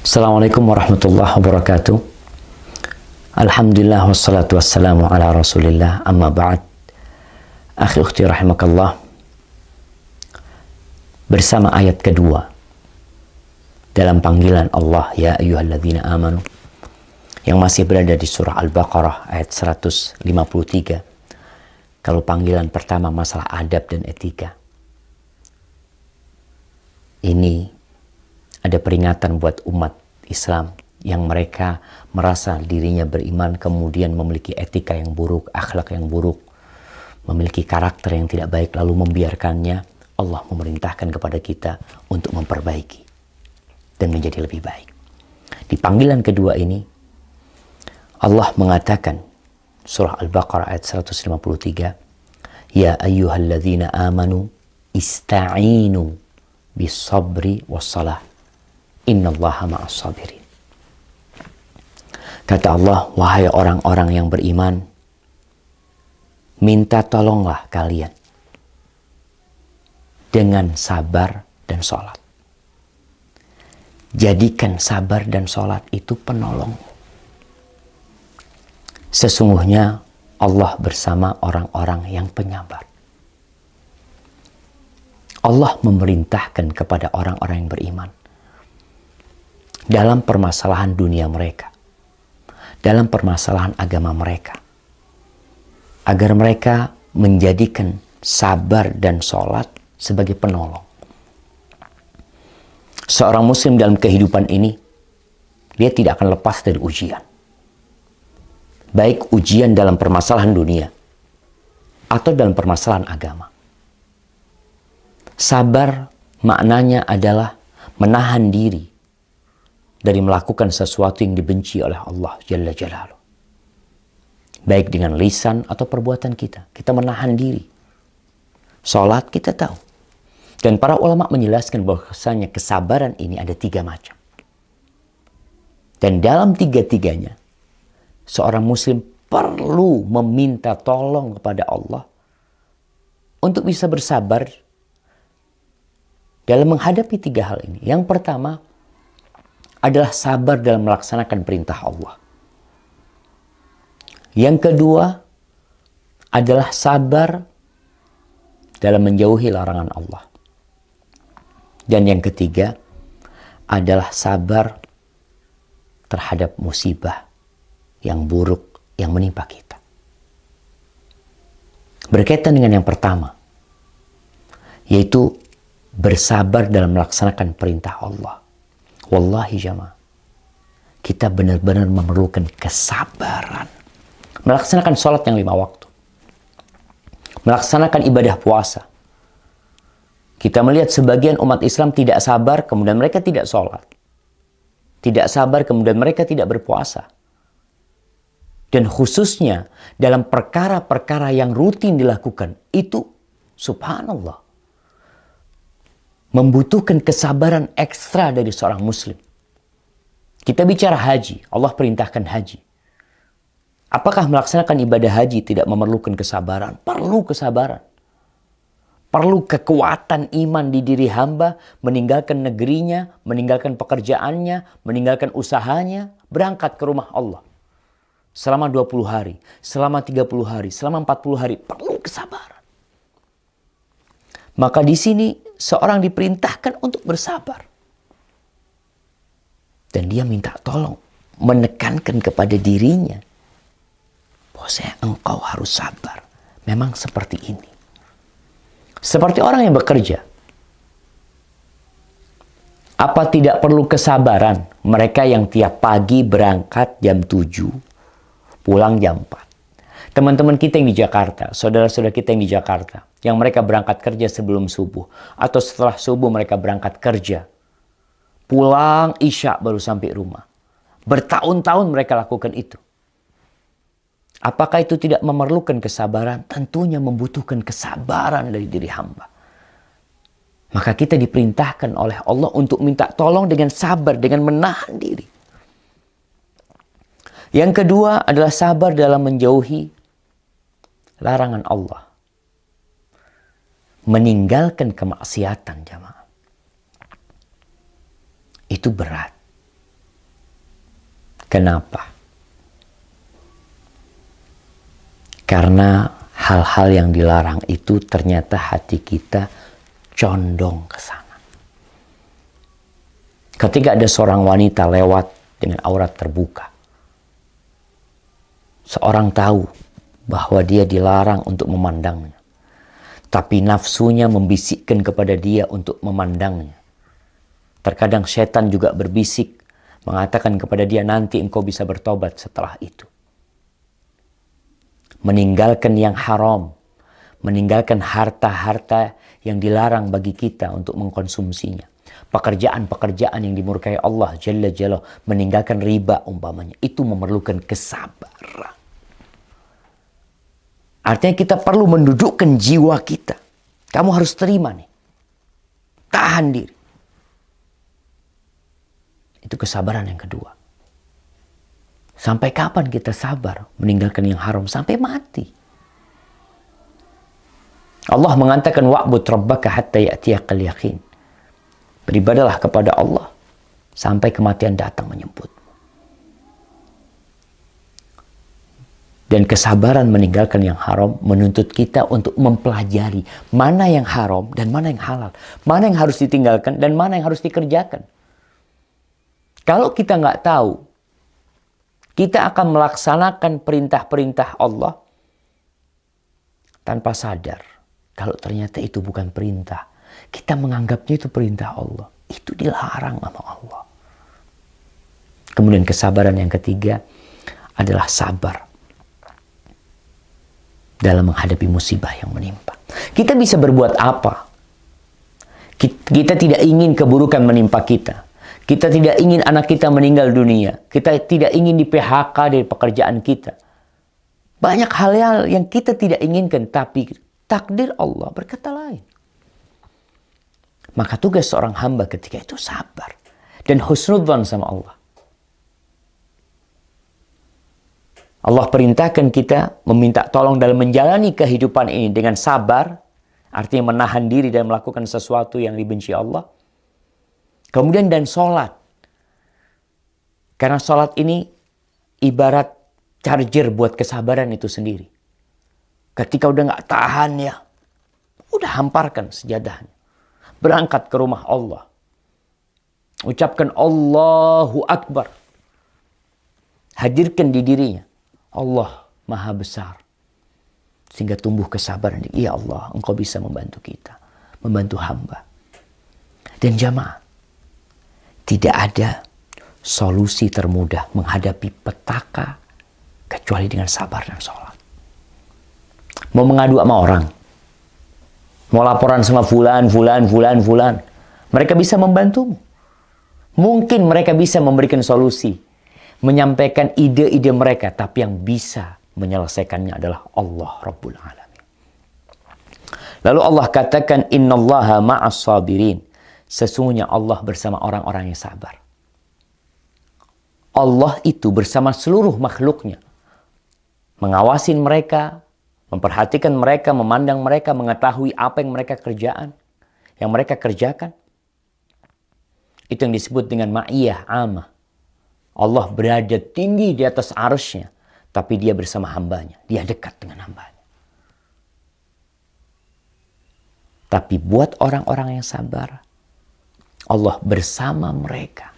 Assalamualaikum warahmatullahi wabarakatuh. Alhamdulillah wassalatu wassalamu ala rasulillah, amma ba'd. Akhi ukhti rahimakallah, bersama ayat kedua dalam panggilan Allah, ya ayyuhalladzina amanu, yang masih berada di surah Al-Baqarah ayat 153. Kalau panggilan pertama masalah adab dan etika, ini ada peringatan buat umat Islam yang mereka merasa dirinya beriman, kemudian memiliki etika yang buruk, akhlak yang buruk, memiliki karakter yang tidak baik, lalu membiarkannya. Allah memerintahkan kepada kita untuk memperbaiki dan menjadi lebih baik. Di panggilan kedua ini, Allah mengatakan, surah Al-Baqarah ayat 153, Ya ayyuhalladzina amanu ista'inu bis-sabri was-salah. Innallaha ma'as sabirin. Kata Allah, wahai orang-orang yang beriman, minta tolonglah kalian dengan sabar dan sholat. Jadikan sabar dan sholat itu penolong. Sesungguhnya Allah bersama orang-orang yang penyabar. Allah memerintahkan kepada orang-orang yang beriman dalam permasalahan dunia mereka, dalam permasalahan agama mereka, agar mereka menjadikan sabar dan sholat sebagai penolong. Seorang muslim dalam kehidupan ini, dia tidak akan lepas dari ujian. Baik ujian dalam permasalahan dunia atau dalam permasalahan agama. Sabar maknanya adalah menahan diri dari melakukan sesuatu yang dibenci oleh Allah Jalla Jalaluh. Baik dengan lisan atau perbuatan kita. Kita menahan diri. Salat kita tahu. Dan para ulama menjelaskan bahwasanya kesabaran ini ada 3 macam. Dan dalam 3-tiganya, seorang muslim perlu meminta tolong kepada Allah untuk bisa bersabar dalam menghadapi 3 hal ini. Yang pertama adalah sabar dalam melaksanakan perintah Allah. Yang kedua adalah sabar dalam menjauhi larangan Allah. Dan yang ketiga adalah sabar terhadap musibah yang buruk yang menimpa kita. Berkaitan dengan yang pertama, yaitu bersabar dalam melaksanakan perintah Allah. Wallahi jamaah, kita benar-benar memerlukan kesabaran. Melaksanakan sholat yang 5 waktu. Melaksanakan ibadah puasa. Kita melihat sebagian umat Islam tidak sabar, kemudian mereka tidak sholat. Tidak sabar, kemudian mereka tidak berpuasa. Dan khususnya dalam perkara-perkara yang rutin dilakukan, itu subhanallah, membutuhkan kesabaran ekstra dari seorang muslim. Kita bicara haji, Allah perintahkan haji. Apakah melaksanakan ibadah haji tidak memerlukan kesabaran? Perlu kesabaran. Perlu kekuatan iman di diri hamba, meninggalkan negerinya, meninggalkan pekerjaannya, meninggalkan usahanya, berangkat ke rumah Allah. Selama 20 hari, selama 30 hari, selama 40 hari, perlu kesabaran. Maka di sini seorang diperintahkan untuk bersabar. Dan dia minta tolong, menekankan kepada dirinya, bahwasanya engkau harus sabar. Memang seperti ini. Seperti orang yang bekerja. Apa tidak perlu kesabaran mereka yang tiap pagi berangkat jam 7, pulang jam 4? Teman-teman kita yang di Jakarta, saudara-saudara kita yang di Jakarta, yang mereka berangkat kerja sebelum subuh, atau setelah subuh mereka berangkat kerja, pulang isya baru sampai rumah. Bertahun-tahun mereka lakukan itu. Apakah itu tidak memerlukan kesabaran? Tentunya membutuhkan kesabaran dari diri hamba. Maka kita diperintahkan oleh Allah untuk minta tolong dengan sabar, dengan menahan diri. Yang kedua adalah sabar dalam menjauhi larangan Allah. Meninggalkan kemaksiatan, jamaah. Itu berat. Kenapa? Karena hal-hal yang dilarang itu ternyata hati kita condong ke sana. Ketika ada seorang wanita lewat dengan aurat terbuka, seorang tahu bahwa dia dilarang untuk memandangnya, tapi nafsunya membisikkan kepada dia untuk memandangnya. Terkadang setan juga berbisik, mengatakan kepada dia, nanti engkau bisa bertobat setelah itu. Meninggalkan yang haram, meninggalkan harta-harta yang dilarang bagi kita untuk mengkonsumsinya. Pekerjaan-pekerjaan yang dimurkai Allah Jalla Jalla, meninggalkan riba umpamanya, itu memerlukan kesabaran. Artinya kita perlu mendudukkan jiwa kita. Kamu harus terima nih. Tahan diri. Itu kesabaran yang kedua. Sampai kapan kita sabar meninggalkan yang haram? Sampai mati. Allah mengatakan wa'bud rabbaka hatta ya'tiyakal yaqin. Beribadalah kepada Allah sampai kematian datang menjemput. Dan kesabaran meninggalkan yang haram menuntut kita untuk mempelajari mana yang haram dan mana yang halal. Mana yang harus ditinggalkan dan mana yang harus dikerjakan. Kalau kita nggak tahu, kita akan melaksanakan perintah-perintah Allah tanpa sadar. Kalau ternyata itu bukan perintah, kita menganggapnya itu perintah Allah. Itu dilarang sama Allah. Kemudian kesabaran yang ketiga adalah sabar dalam menghadapi musibah yang menimpa. Kita bisa berbuat apa? Kita tidak ingin keburukan menimpa kita. Kita tidak ingin anak kita meninggal dunia. Kita tidak ingin di PHK dari pekerjaan kita. Banyak hal-hal yang kita tidak inginkan, tapi takdir Allah berkata lain. Maka tugas seorang hamba ketika itu sabar dan husnudzan sama Allah. Allah perintahkan kita meminta tolong dalam menjalani kehidupan ini dengan sabar, artinya menahan diri dan melakukan sesuatu yang dibenci Allah. Kemudian dan sholat. Karena sholat ini ibarat charger buat kesabaran itu sendiri. Ketika udah gak tahan ya, udah hamparkan sejadahnya. Berangkat ke rumah Allah. Ucapkan Allahu Akbar. Hadirkan di dirinya. Allah Maha Besar. Sehingga tumbuh kesabaran. Ya Allah, Engkau bisa membantu kita. Membantu hamba. Dan jamaah, tidak ada solusi termudah menghadapi petaka kecuali dengan sabar dan sholat. Mau mengadu sama orang, mau laporan sama fulan. Mereka bisa membantumu. Mungkin mereka bisa memberikan solusi, menyampaikan ide-ide mereka, tapi yang bisa menyelesaikannya adalah Allah Rabbul Alamin. Lalu Allah katakan, innallaha ma'as sabirin. Sesungguhnya Allah bersama orang-orang yang sabar. Allah itu bersama seluruh makhluknya. Mengawasin mereka, memperhatikan mereka, memandang mereka, mengetahui apa yang mereka kerjakan. Itu yang disebut dengan ma'iyah amah. Allah berada tinggi di atas arsy-Nya, tapi dia bersama hambanya. Dia dekat dengan hambanya. Tapi buat orang-orang yang sabar, Allah bersama mereka.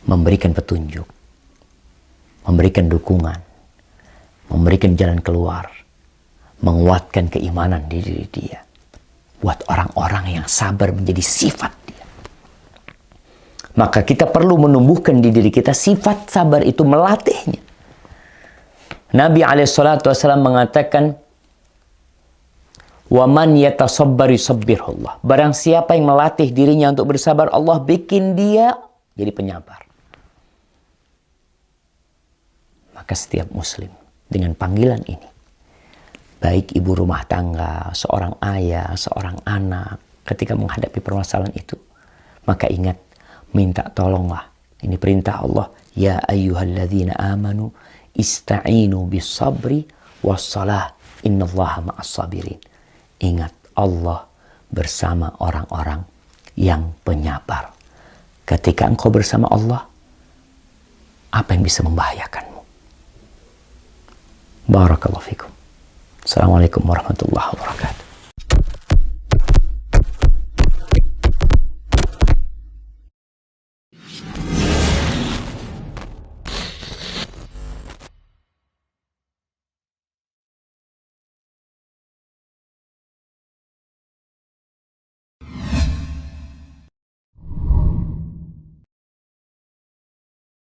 Memberikan petunjuk. Memberikan dukungan. Memberikan jalan keluar. Menguatkan keimanan di diri dia. Buat orang-orang yang sabar menjadi sifat dia. Maka kita perlu menumbuhkan di diri kita sifat sabar itu, melatihnya. Nabi SAW mengatakan, وَمَنْ يَتَصَبَّرِ صَبِّرْهُ اللَّهُ. Barang siapa yang melatih dirinya untuk bersabar, Allah bikin dia jadi penyabar. Maka setiap muslim dengan panggilan ini, baik ibu rumah tangga, seorang ayah, seorang anak, ketika menghadapi permasalahan itu, maka ingat, minta tolonglah. Ini perintah Allah. Ya ayyuhalladzina amanu ista'inu bis sabri was salah. Innallaha ma'as sabirin. Ingat, Allah bersama orang-orang yang penyabar. ketika engkau bersama Allah, apa yang bisa membahayakanmu? Barakallahu fikum. Assalamualaikum warahmatullahi wabarakatuh.